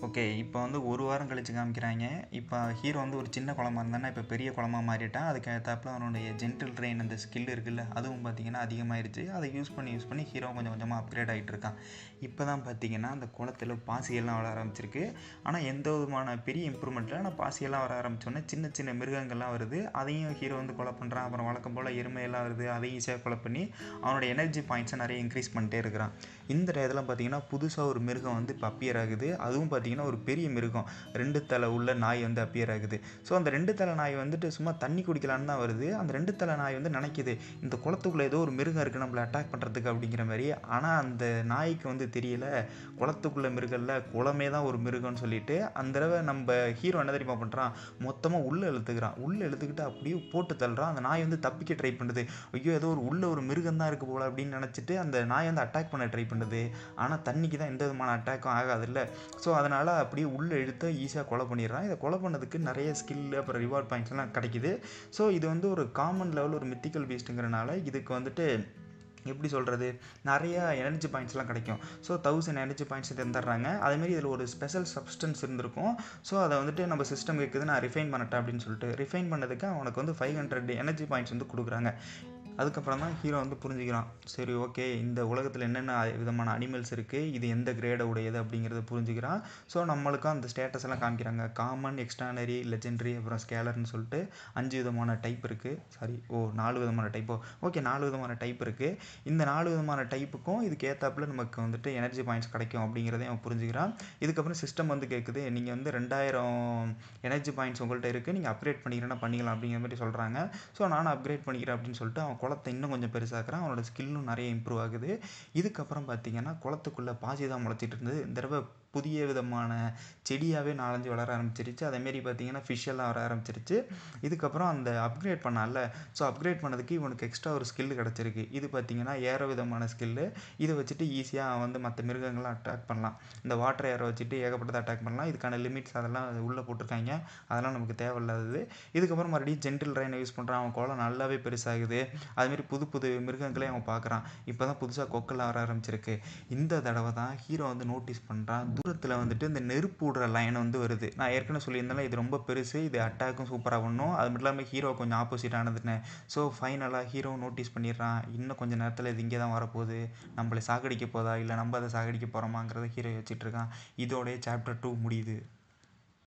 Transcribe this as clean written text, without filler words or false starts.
Okay. இப்போ வந்து 1 வாரம் கழிச்சு காமிக்கிறாய்ங்க. இப்போ ஹீரோ வந்து ஒரு சின்ன குழம்பா இருந்தான்னா, இப்போ பெரிய குழம்பா மாறிட்டான். அதுக்கு ஏத்தாப்புல அவனுடைய ஜென்டில் ரெயின் அந்த ஸ்கில் இருக்குல்ல, அதுவும் பார்த்தீங்கன்னா அதிகமாயிருச்சு. அதை யூஸ் பண்ணி ஹீரோ கொஞ்சம் கொஞ்சமாக அப்கிரேட் ஆகிட்டு இருக்கான். இப்போ தான் பார்த்தீங்கன்னா, அந்த குளத்துல பாசியெல்லாம் வர ஆரம்பிச்சிருக்கு. ஆனால் எந்த விதமான பெரிய இம்ப்ரூவ்மெண்ட் இல்லை. ஆனால் பாசியெல்லாம் வர ஆரம்பிச்சோன்னே சின்ன சின்ன மிருகங்கள்லாம் வருது. அதையும் ஹீரோ வந்து கொலை பண்ணுறான். அப்புறம் வழக்கம் போல் எருமையெல்லாம் வருது. அதையும் ஈஸியாக கொலை பண்ணி அவனோட எனர்ஜி பாயிண்ட்ஸை நிறைய இன்க்ரீஸ் பண்ணிட்டே இருக்கிறான். இந்த டயத்தில் பார்த்தீங்கன்னா, புதுசாக ஒரு மிருகம் வந்து இப்போ அப்பியர் ஆகுது. அதுவும் பார்த்தீங்கன்னா ஒரு பெரிய மிருகம் 2 தலை உள்ள நாய் வந்து அப்பியர் ஆகுது. ஸோ அந்த 2 தலை நாய் வந்துட்டு சும்மா தண்ணி குடிக்கலான்னு தான் வருது. அந்த 2 தலை நாய் வந்து நினைக்குது, இந்த குளத்துக்குள்ளே ஏதோ ஒரு மிருகம் இருக்குது நம்மளை அட்டாக் பண்ணுறதுக்கு அப்படிங்கிற மாதிரி. ஆனால் அந்த நாய்க்கு வந்து தெரியல, குளத்துக்குள்ளே மிருகம்ல குளமே தான் ஒரு மிருகம்னு சொல்லிட்டு அந்த தடவை நம்ம ஹீரோ என்ன தெரியுமா பண்ணுறான், மொத்தமாக உள்ளே இழுத்துக்கிறான். உள்ளே இழுத்துக்கிட்டு அப்படியே போட்டு தள்ளுறான். அந்த நாய் வந்து தப்பிக்க ட்ரை பண்ணுது. ஐயோ ஏதோ ஒரு உள்ள ஒரு மிருகம் தான் இருக்குது போல அப்படின்னு நினச்சிட்டு அந்த நாய் வந்து அட்டாக் பண்ண ட்ரை பண்ணுது. ஆனால் தண்ணிக்கு தான் எந்த விதமான அட்டாக்கும் ஆகாதுல்ல. ஸோ அதனால் அப்படியே உள்ளே இழுத்து ஈஸியாக கொலை பண்ணிடுறான். இதை கொலை பண்ணதுக்கு நிறைய ஸ்கில் அப்புறம் ரிவார்ட் பாயிண்ட்ஸ்லாம் கிடைக்குது. ஸோ இது வந்து ஒரு காமன் லெவல் ஒரு மித்திக்கல் பீஸ்ட்டுங்கிறனால இதுக்கு வந்துட்டு எப்படி சொல்கிறது, நிறையா எனர்ஜி பாயிண்ட்ஸ்லாம் கிடைக்கும். ஸோ 1000 எனர்ஜி பாயிண்ட்ஸ் தந்துடுறாங்க. அதேமாரி இதில் ஒரு ஸ்பெஷல் சப்ஸ்டன்ஸ் இருந்திருக்கும். ஸோ அதை வந்துட்டு நம்ம சிஸ்டம் கேட்குது, நான் ரிஃபைன் பண்ணட்டேன் அப்படின்னு சொல்லிட்டு ரிஃபைன் பண்ணதுக்கு அவனுக்கு வந்து 500 எனர்ஜி பாயிண்ட்ஸ் வந்து கொடுக்குறாங்க. அதுக்கப்புறம் தான் ஹீரோ வந்து புரிஞ்சுக்கிறான். சரி, ஓகே, இந்த உலகத்தில் என்னென்ன விதமான அனிமல்ஸ் இருக்குது, இது எந்த கிரேடை உடையது அப்படிங்கிறத புரிஞ்சுக்கிறான். ஸோ நம்மளுக்கும் அந்த ஸ்டேட்டஸ் எல்லாம் காமிக்கிறாங்க. காமன், எக்ஸ்ட்ரானரி, லெஜெண்டரி, அப்புறம் ஸ்கேலர்னு சொல்லிட்டு 5 விதமான டைப் இருக்குது. சாரி, 4 விதமான டைப்போ. ஓகே, 4 விதமான டைப் இருக்குது. இந்த 4 விதமான டைப்புக்கும் இதுக்கு ஏற்றாப்புல நமக்கு வந்துட்டு எனர்ஜி பாயிண்ட்ஸ் கிடைக்கும் அப்படிங்கிறதையும் அவன் புரிஞ்சுக்கிறான். இதுக்கப்புறம் சிஸ்டம் வந்து கேட்குது, நீங்கள் வந்து 2000 எனர்ஜி பாயிண்ட்ஸ் உங்கள்கிட்ட இருக்குது, நீங்கள் அப்கிரேட் பண்ணிக்கிறேன்னா பண்ணிக்கலாம் அப்படிங்கிற மாதிரி சொல்கிறாங்க. ஸோ நானும் அப்கிரேட் பண்ணிக்கிறேன் அப்படின்னு சொல்லிட்டு அவன் குளத்தை இன்னும் கொஞ்சம் பெருசாக்குறான். அவனோட ஸ்கில்லும் நிறைய இம்ப்ரூவ் ஆகுது. இதுக்கப்புறம் பார்த்தீங்கன்னா, குளத்துக்குள்ளே பாசி தான் முளைச்சிட்டு இருந்தது. இந்த தடவை புதிய விதமான செடியாகவே 4-5 வளர ஆரம்பிச்சிருச்சு. அதேமாரி பார்த்தீங்கன்னா ஃபிஷ் எல்லாம் வர ஆரம்பிச்சிருச்சு. இதுக்கப்புறம் அந்த அப்கிரேட் பண்ணால, ஸோ அப்கிரேட் பண்ணதுக்கு இவனுக்கு எக்ஸ்ட்ரா ஒரு ஸ்கில் கிடச்சிருக்கு. இது பார்த்தீங்கன்னா ஏரோ விதமான ஸ்கில்லு. இதை வச்சுட்டு ஈஸியாக வந்து மற்ற மிருகங்கள்லாம் அட்டாக் பண்ணலாம். இந்த வாட்டர் ஏரோ வச்சுட்டு ஏகப்பட்டதை அட்டாக் பண்ணலாம். இதுக்கான லிமிட்ஸ் அதெல்லாம் உள்ளே போட்டிருக்காங்க. அதெல்லாம் நமக்கு தேவையில்லாதது. இதுக்கப்புறம் மறுபடியும் ஜென்டில் ரெயினை யூஸ் பண்ணுறான். அவன் குளம் நல்லாவே பெருசாகுது. அதுமாரி புது புது மிருகங்களையும் அவன் பார்க்குறான். இப்போ தான் புதுசாக கொக்கெல்லாம் வர ஆரம்பிச்சிருக்கு. இந்த தடவை தான் ஹீரோ வந்து நோட்டீஸ் பண்ணுறான், தூரத்தில் வந்துட்டு இந்த நெருப்பு விடுற லைன் வந்து வருது. நான் ஏற்கனவே சொல்லியிருந்தேன், இது ரொம்ப பெருசு, இது அட்டாக்கும் சூப்பராக பண்ணும். அது மட்டும் இல்லாமல் ஹீரோ கொஞ்சம் ஆப்போசிட் ஆனதுன்னு. ஸோ ஃபைனலாக ஹீரோ நோட்டீஸ் பண்ணிடுறான், இன்னும் கொஞ்சம் நேரத்தில் இது இங்கே தான் வரப்போகுது, நம்மளை சாகடிக்க போதா இல்லை நம்ம அதை சாகடிக்க போகிறோமாங்கிறத ஹீரோ வச்சுட்டு இருக்கான். இதோடைய சாப்டர் 2 முடியுது.